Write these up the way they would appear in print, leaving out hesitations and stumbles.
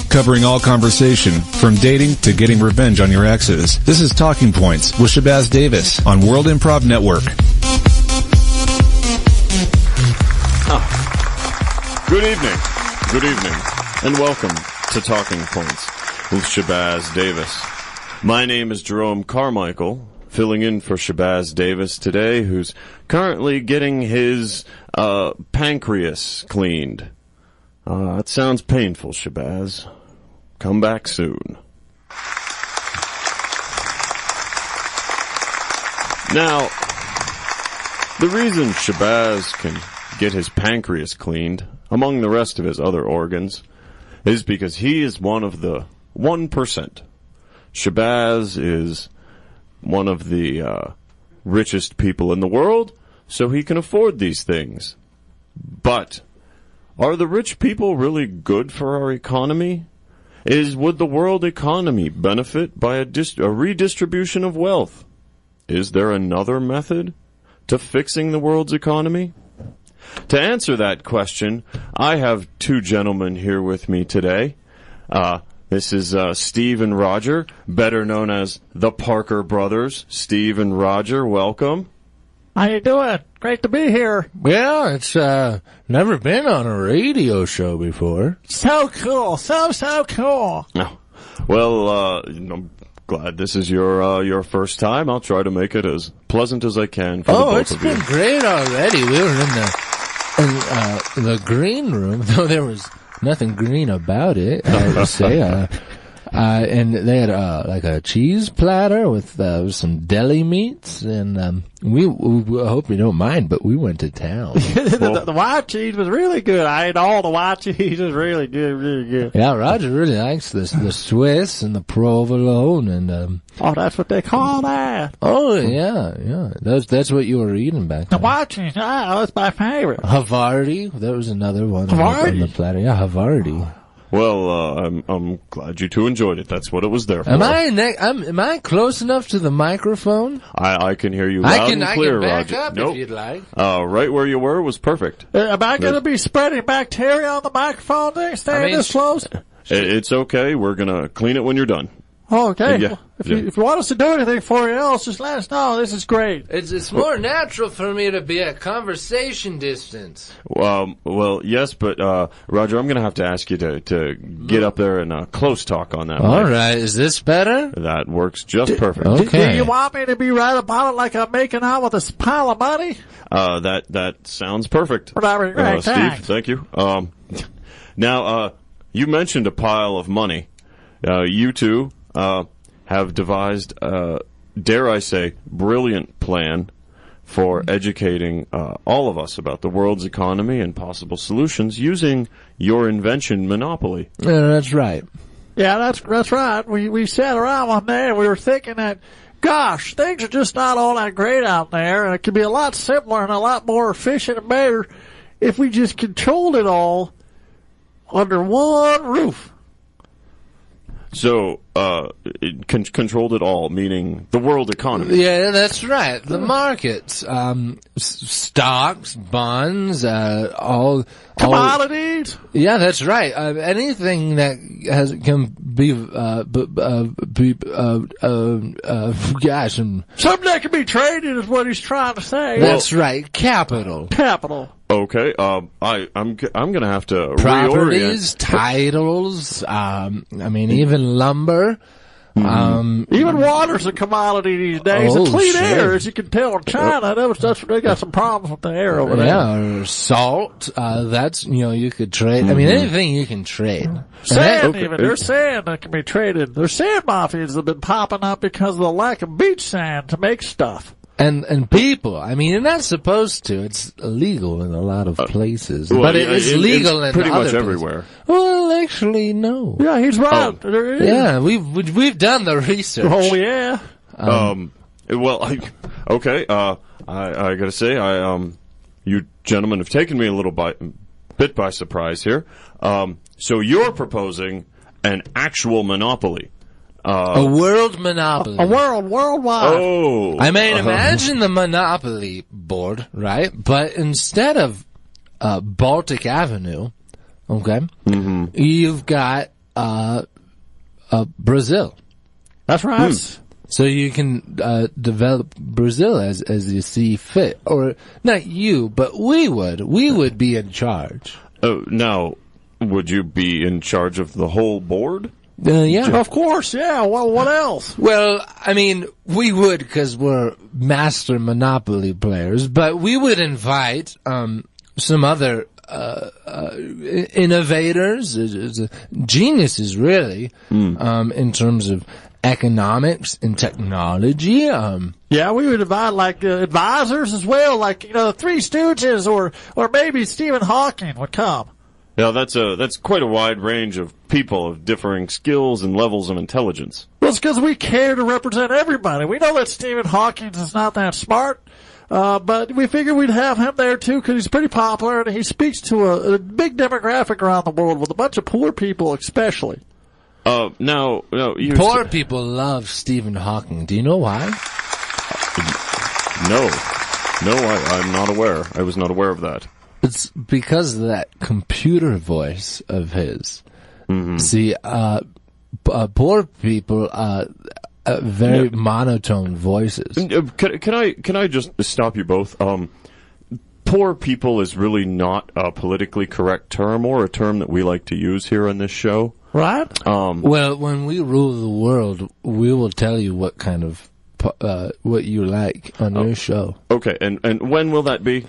covering all conversation, from dating to getting revenge on your exes. This is Talking Points with Shabazz Davis on World Improv Network. Good evening, and welcome to Talking Points with Shabazz Davis. My name is Jerome Carmichael, filling in for Shabazz Davis today, who's currently getting his pancreas cleaned. It sounds painful, Shabazz. Come back soon. Now, the reason Shabazz can get his pancreas cleaned, among the rest of his other organs, is because he is one of the 1%. Shabazz is one of the richest people in the world, so he can afford these things. But are the rich people really good for our economy? Would the world economy benefit by a redistribution of wealth? Is there another method to fixing the world's economy? To answer that question, I have two gentlemen here with me today. This is Steve and Roger, better known as the Parker Brothers. Steve and Roger, welcome. How you doing? Great to be here. Yeah, it's never been on a radio show before. So cool. So cool. Oh, well, I'm glad this is your first time. I'll try to make it as pleasant as I can for the both of you. Oh, it's been great already. We were in the green room, though there was nothing green about it, I would say. And they had like a cheese platter with some deli meats, and we hope you don't mind, but we went to town. The white cheese was really good. I ate all the white cheese. It was really good. Yeah, Roger really likes the Swiss and the provolone, and oh, that's what they call that. Oh yeah. That's what you were eating back then. The white cheese. Oh, that's my favorite. Havarti. That was another one on the platter. Yeah, Havarti. Well, I'm glad you two enjoyed it. That's what it was there for. Am I close enough to the microphone? I can hear you loud and clear, Roger. I can back Roger. up Nope. if you'd like. Right where you were was perfect. Am I going to be spreading bacteria on the microphone there, staying this close? It's okay. We're going to clean it when you're done. Oh, okay. Yeah. If you want us to do anything for you else, just let us know. This is great. It's more natural for me to be at conversation distance. Well, yes, but Roger, I'm going to have to ask you to get up there and close talk on that. All mic. right, is this better? That works just perfect. Okay. Do you want me to be right about it like I'm making out with this pile of money? That sounds perfect. Right, Steve, thank you. Now, you mentioned a pile of money. You two have devised, dare I say, brilliant plan for educating all of us about the world's economy and possible solutions using your invention, Monopoly. Yeah, that's right. Yeah, that's right. We sat around one day and we were thinking that, gosh, things are just not all that great out there, and it could be a lot simpler and a lot more efficient and better if we just controlled it all under one roof. So, it controlled it all, meaning the world economy. Yeah, that's right. The markets, stocks, bonds, all commodities. Yeah, that's right. Anything that can be, something that can be traded is what he's trying to say. That's right. Capital. Okay, I'm gonna have to properties, reorient. titles, even lumber. Even water's a commodity these days. Oh, and clean sure. air, as you can tell in China, they got some problems with the air over there. Yeah, or salt. That's, you could trade. Anything you can trade. Sand, There's sand that can be traded. There's sand mafias that have been popping up because of the lack of beach sand to make stuff. And people, you're not supposed to. It's illegal in a lot of places. Well, but it is legal in pretty other much places. everywhere. Well, actually, no. Yeah, he's right. Yeah, we've done the research. Oh, yeah. Well, okay, I gotta say, you gentlemen have taken me a little bit by surprise here. So you're proposing an actual monopoly. A world monopoly. Worldwide. Oh. Imagine the monopoly board, right? But instead of Baltic Avenue, okay, you've got Brazil. That's right. So you can develop Brazil as you see fit, or not you, but we would be in charge. Oh, now, would you be in charge of the whole board? Yeah, Of course, yeah. Well, what else? Well, I mean, we would because we're master Monopoly players, but we would invite some other innovators, geniuses, really, in terms of economics and technology. Yeah, we would invite like advisors as well, like the Three Stooges, or maybe Stephen Hawking would come. Yeah, that's quite a wide range of people of differing skills and levels of intelligence. Well, it's because we care to represent everybody. We know that Stephen Hawking is not that smart, but we figured we'd have him there too because he's pretty popular and he speaks to a big demographic around the world with a bunch of poor people, especially. No, Poor people love Stephen Hawking. Do you know why? No, I'm not aware. I was not aware of that. It's because of that computer voice of his. Mm-hmm. See, poor people very monotone voices. Can I just stop you both? Poor people is really not a politically correct term or a term that we like to use here on this show. Right? Well, when we rule the world, we will tell you what kind of what you like on your show. Okay, and when will that be?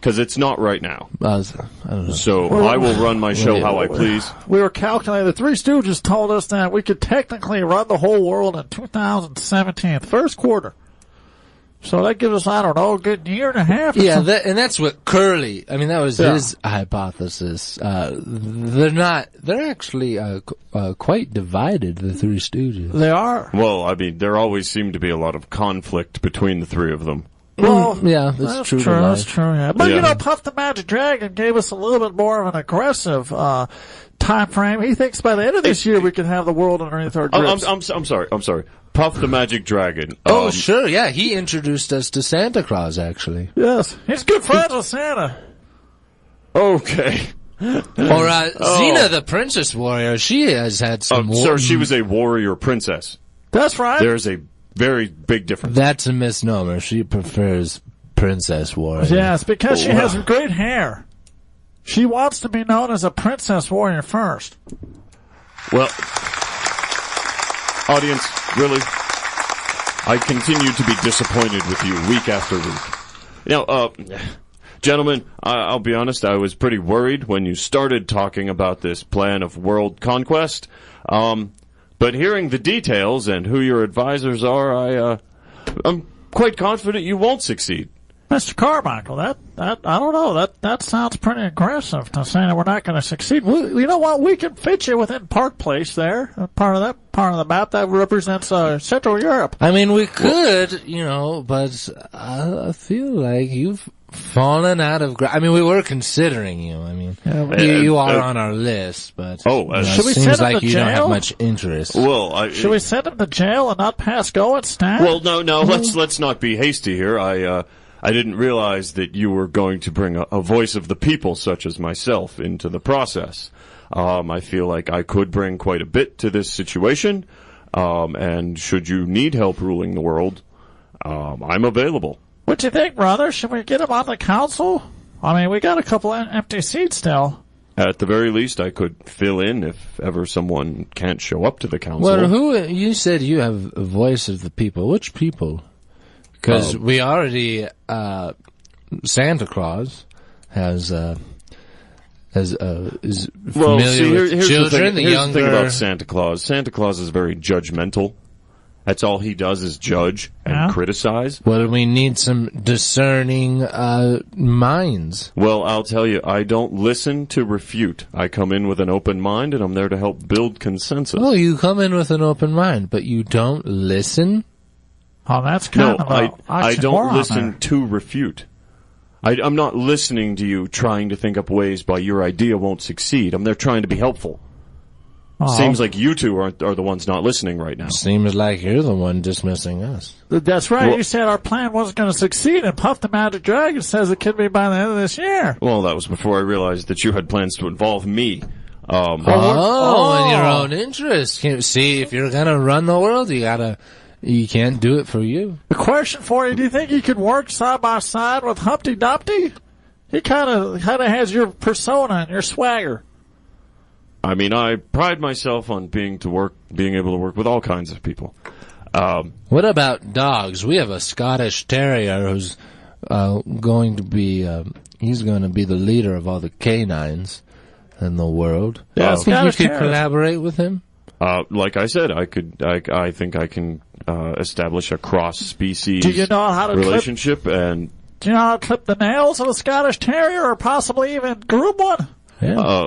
Because it's not right now. I don't know. So I will run my show how I please. We were calculating. The Three Stooges told us that we could technically run the whole world in 2017, first quarter. So that gives us, I don't know, a good year and a half. Yeah, and that's what Curly, I mean, that was his hypothesis. They're actually quite divided, the Three Stooges. They are. Well, I mean, there always seemed to be a lot of conflict between the three of them. Well, yeah, that's true. That's true. Yeah. But Puff the Magic Dragon gave us a little bit more of an aggressive time frame. He thinks by the end of this year we can have the world underneath our grips. I'm sorry. Puff the Magic Dragon. Oh, sure. Yeah, he introduced us to Santa Claus. Actually, yes, he's good friends with Santa. Okay. Or Xena, the Princess Warrior. She has had some. Sir, she was a warrior princess. That's right. There's a very big difference. That's a misnomer. She prefers Princess Warrior. Yes, because she has great hair. She wants to be known as a Princess Warrior first. Well, audience, really, I continue to be disappointed with you week after week. Gentlemen, I'll be honest, I was pretty worried when you started talking about this plan of world conquest. But hearing the details and who your advisors are, I'm quite confident you won't succeed. Mr. Carmichael, that I don't know. That sounds pretty aggressive to say that we're not going to succeed. You know what? We can fit you within Park Place there. Part of the map that represents Central Europe. I mean, we could, but I feel like you've fallen out of I mean, we were considering you. I mean, you are on our list, but should we seems send him like to you jail? don't have much interest. Well, should we send him to jail and not pass go instead? Well, no. Let's not be hasty here. I didn't realize that you were going to bring a voice of the people, such as myself, into the process. I feel like I could bring quite a bit to this situation, and should you need help ruling the world, I'm available. What do you think, brother? Should we get him on the council? I mean, we got a couple empty seats still. At the very least, I could fill in if ever someone can't show up to the council. Well, you said you have a voice of the people. Which people? Because we already, Santa Claus is familiar with children. Here's the thing about Santa Claus. Santa Claus is very judgmental. That's all he does is judge and criticize. Well, we need some discerning minds. Well, I'll tell you, I don't listen to refute. I come in with an open mind, and I'm there to help build consensus. Oh, you come in with an open mind, but you don't listen? Oh, that's kind of I don't listen to refute. I'm not listening to you trying to think up ways why your idea won't succeed. I'm there trying to be helpful. Seems like you two are the ones not listening right now. Seems like you're the one dismissing us. That's right. Well, you said our plan wasn't going to succeed, and Puff the Magic Dragon says it could be by the end of this year. Well, that was before I realized that you had plans to involve me. In your own interest. See, if you're gonna run the world, you can't do it for you. The question for you: do you think you could work side by side with Humpty Dumpty? He kind of has your persona and your swagger. I mean, I pride myself on being able to work with all kinds of people. What about dogs? We have a Scottish Terrier who's going to be he's going to be the leader of all the canines in the world. Yeah, think you could collaborate with him? Like I said, I think I can establish a cross-species relationship. And do you know how to clip the nails of a Scottish Terrier, or possibly even groom one? Yeah.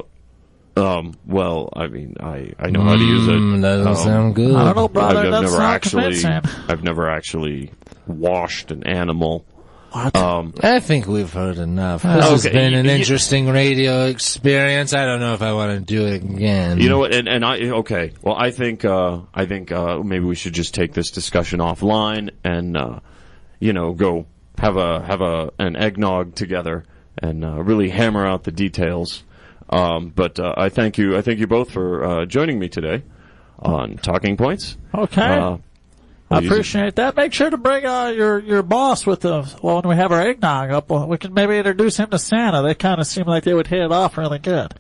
Well, I mean, I know how to use it. Doesn't sound good. I don't know, brother. That's not convincing. I've never actually washed an animal. What? I think we've heard enough. This has been an interesting radio experience. I don't know if I want to do it again. You know what? Well, I think maybe we should just take this discussion offline and go have an eggnog together and really hammer out the details. But I thank you both for joining me today on Talking Points. Okay. I appreciate that. Make sure to bring your boss with us when we have our eggnog up. We can maybe introduce him to Santa. They kind of seem like they would hit it off really good.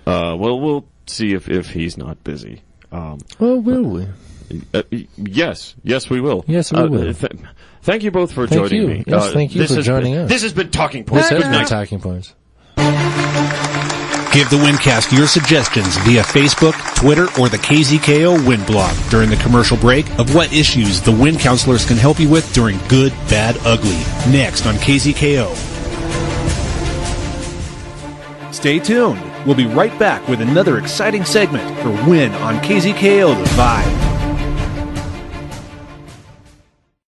Well, we'll see if he's not busy. Well, will we? Yes, we will. Yes, we will. Thank you both for joining me. Yes, thank you for joining us. This has been Talking Points. This has been Talking Points. Give the Windcast your suggestions via Facebook, Twitter, or the KZKO Wind blog during the commercial break of what issues the Wind counselors can help you with during Good, Bad, Ugly. Next on KZKO. Stay tuned. We'll be right back with another exciting segment for Win on KZKO The Vibe.